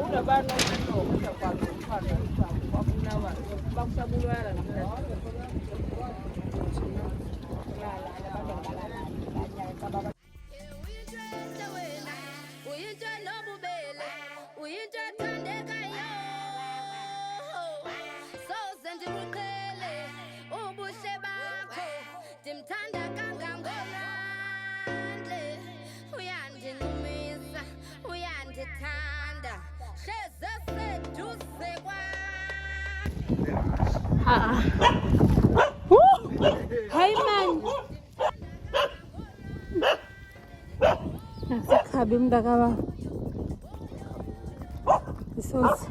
Urabana ukuthoka kwakho uphanda kwabulawa bakusabulala namhlanje. Hi man. Nasikhabi mntakaba. Isosi.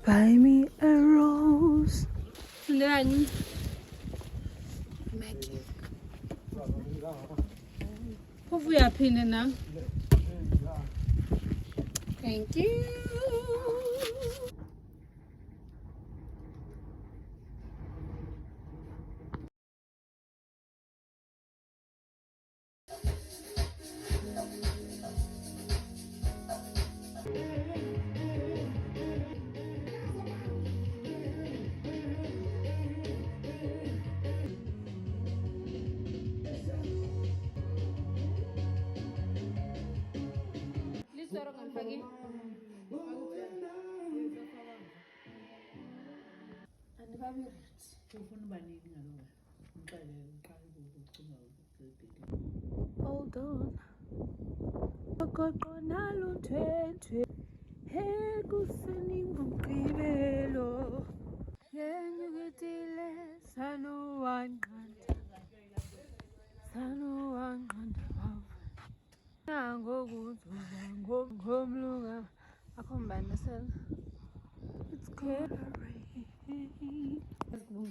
Buy me a rose. Then make it. Phofu yaphinde na. Thank you. Hold on. Kokonalo twetwe. Hey kuseni ngumgqibelo. Yenyukitile sanu wanqanda. Sanu wanqanda baba. Nangokuzuza ngomlunga. Akhombana sana. It's good. Let's go.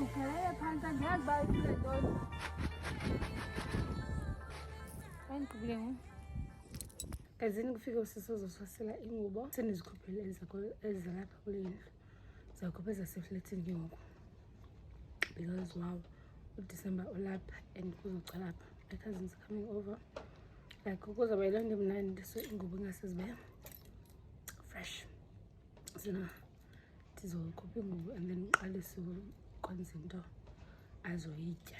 Ukhelele phansi andiyazi uba ifile ntoni. Andigqibile ezini kufike usisi uzososela ingubo senizikhuphele ezalapha kule ndlu Ndizawukhupha ezasefletini ke ngoku because wow, uDecember ulapha and kuzogcwala apha. My cousins are coming over. Like kuzawuba yiloo nto emnandi, so ingubo ingasizibe fresh. So now ndizokhupha ingubo and then uqalise ukwenza into azoyitya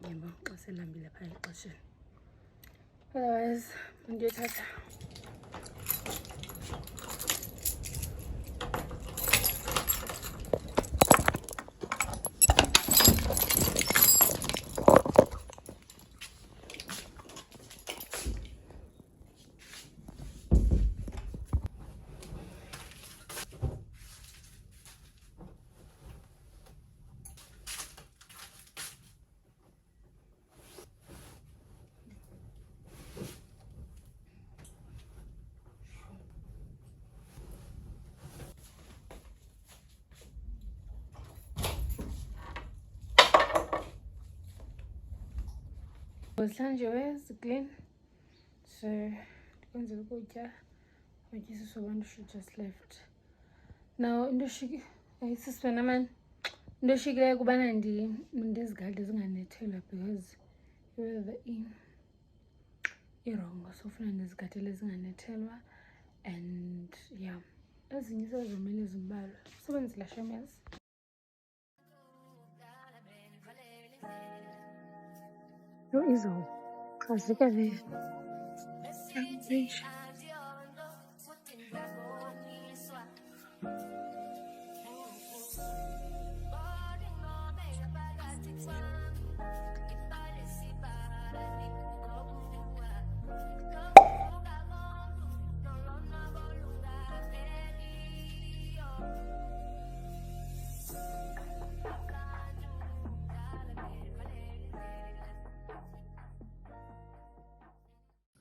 yebo xa selambile phaa exesheni. Otherwise ndiyothatha zihlanjiwe ziclean, so ndikwenzela ukutya otyisiso abantu should just left. Now into ayisisibena mani, into eshikileyo kubana ndizigade zinganethelwa because i-weather irongo, so ufuna ndizigadele zinganethelwa. And yeah, ezinye sezomele zimbalwa sebenzela shamers. No izolo xazika le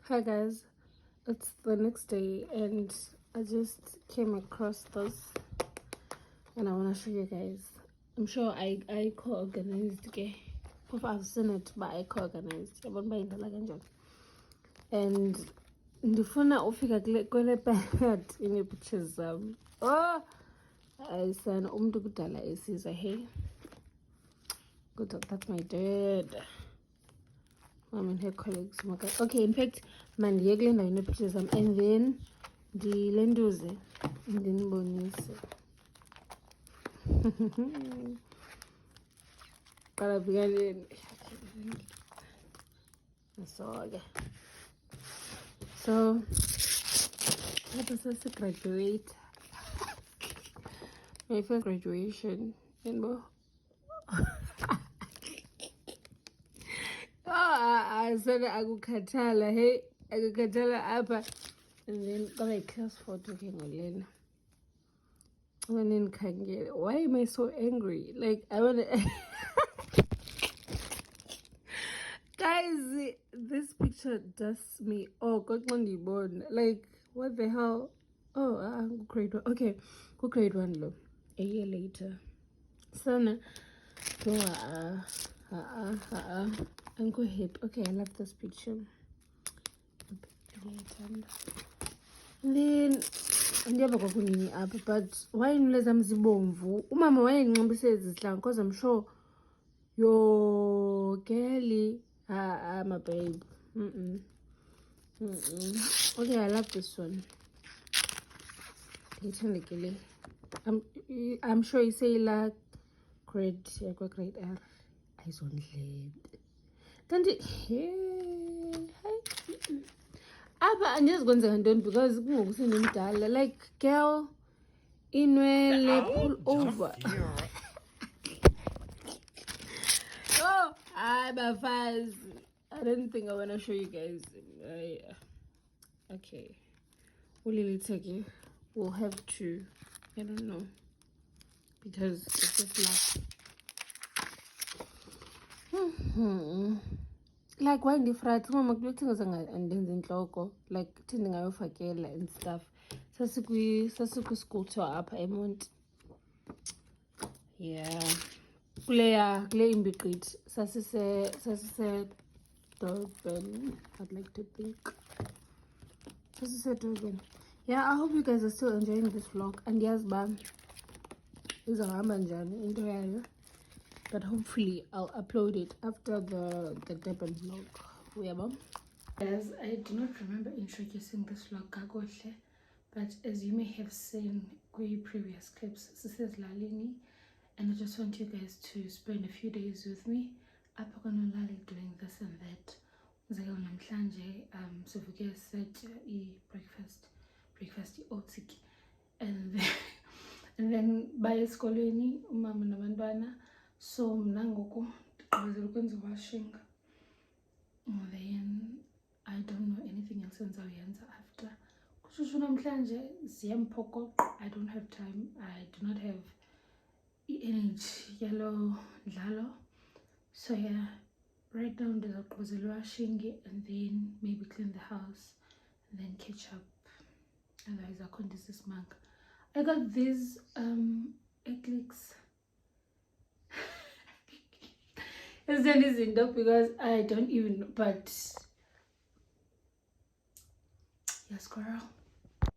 Hi guys, it's the next day and I just came across this and I want to show you guys. I'm sure I co-organized, okay? I've seen it, but I co-organized. And ndifuna ufika kwele bed in pictures oh ayisana umuntu kudala esizwa hey good, that's my dad. Mom and her colleagues. Okay, in fact, man, yekle na ino pictures and then the lenduze and then bonise. Para began so what is this graduate? My first graduation, you know. I said akukhathala, hey, akukhathala apha. And then got a class photo ngolena. When in Kangere, why am I so angry? Like I wanna guys, this picture does me. Oh God, born. Like what the hell? Oh, grade one. Okay, go grade one low. A year later. Sana Uncle hip. Okay, I love this picture. And then ndiyaba kwakunini apha, but wayinule zam zibomvu. Umama wayenginximbise izihlangu because I'm sure your girly my babe. Okay, I love this one. I'm sure you say like grade R. Eyes on lead. Don't it? Apha andizikwenzeka ntoni because kungoku sendimdala, like girl inwele pull over. Oh, bafazi, I don't think I want to show you guys. Okay, Ulili Teki will have to, I don't know, because it's just like like why ndifrat mama kulokuthi ngenze intloko like thi ndingayofakela and stuff. Sasikwi-school tour apha eMonti. Yeah, kule imbiqithi sasise Durban, I'd like to think. Sasise Durban. Yeah, I hope you guys are still enjoying this vlog. And yes, izawuhamba njani into yayo, but hopefully I'll upload it after the Durban vlog. Uyabo? Guys, I do not remember introducing this vlog kakuhle, but as you may have seen in previous clips, this is Lalini, and I just want you guys to spend a few days with me. Apha konolali doing this and that. Umzekelo namhlanje sivuke set breakfast i-oats, and then baye esikolweni umama nabantwana, so mna ngoku ndiqhubezela ukwenza washing. Then I don't know anything else endizawuyenza after. Kushushu namhlanje ziyemphokoqo. I don't have time. I do not have energy yalo ndlalo. So yeah, right now ndizawuqhubezela washing and then maybe clean the house and then catch up. Otherwise I can't do this manga. I got these egglets. Isn't it because I don't even know, but yes girl.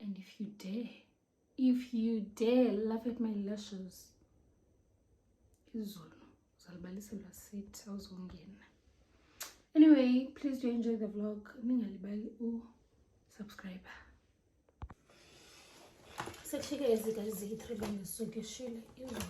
And if you dare laugh at my lashes, anyway, please do enjoy the vlog. Subscribe. Sekushike izika eziyi-3 ngesuku eshile izolo.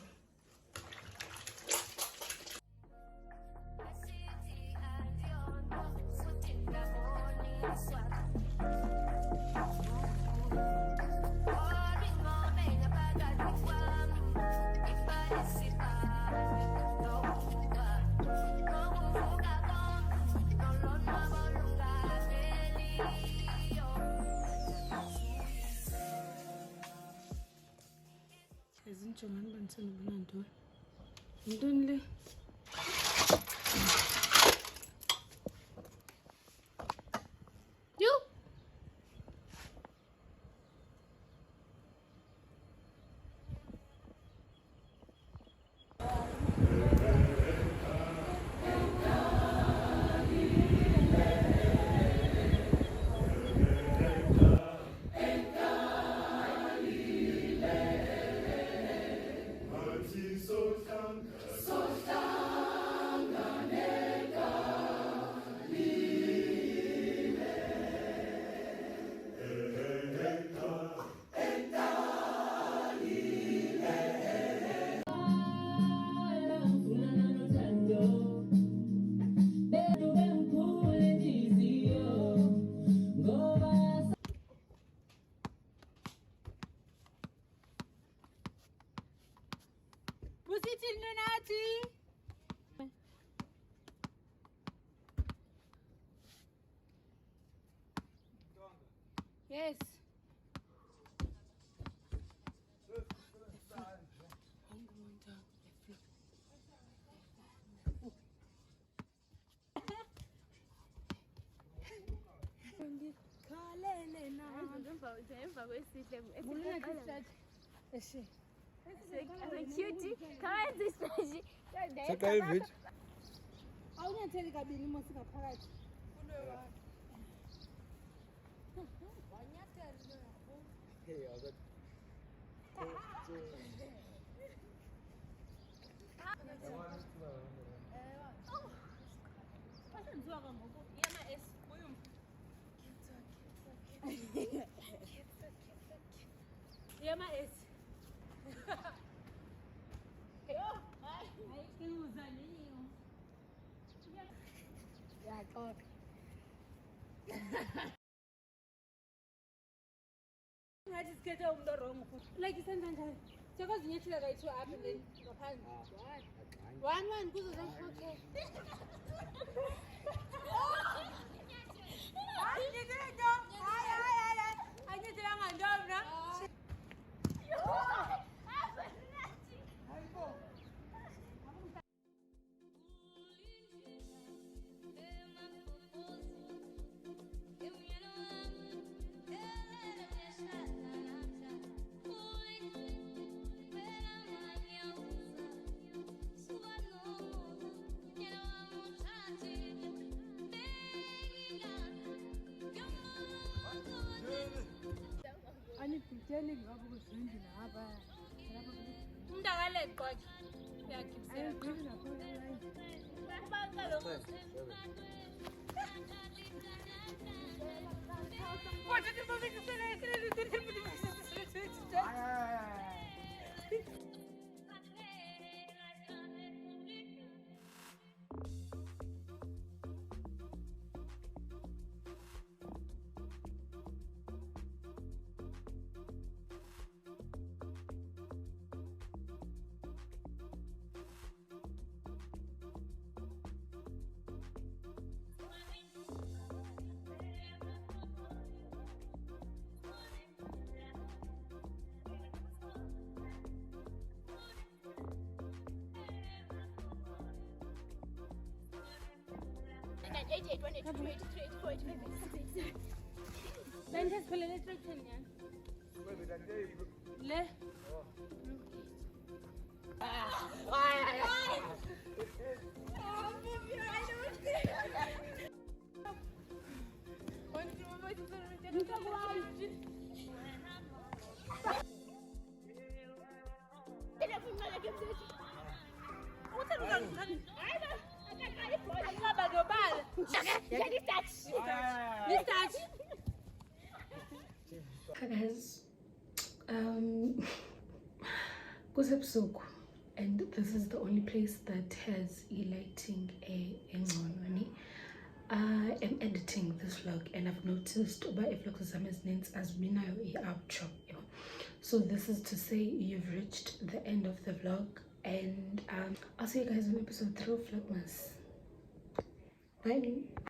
Ezinjongani bandisendibona ntoni? Yintoni le? Yo! Yes. Ngathi sikhethe umuntu wrong futhi. Like isenza njani? Siyakwazi nyehleka kayi-2 up and then ngaphandle. 1 kuzo zonke. Okay. Hayi ngiyento. Hayi. Angiyithanga nto mna. Ani piteni ngabo kuzindini hapa. Hi guys, kusebusuku, and this is the only place that has lighting engcono. I am editing this vlog and I've noticed about vlogs zami ezininzi azibinayo i-outro. So this is to say you've reached the end of the vlog, and I'll see you guys in episode 3 of Vlogmas. Bye.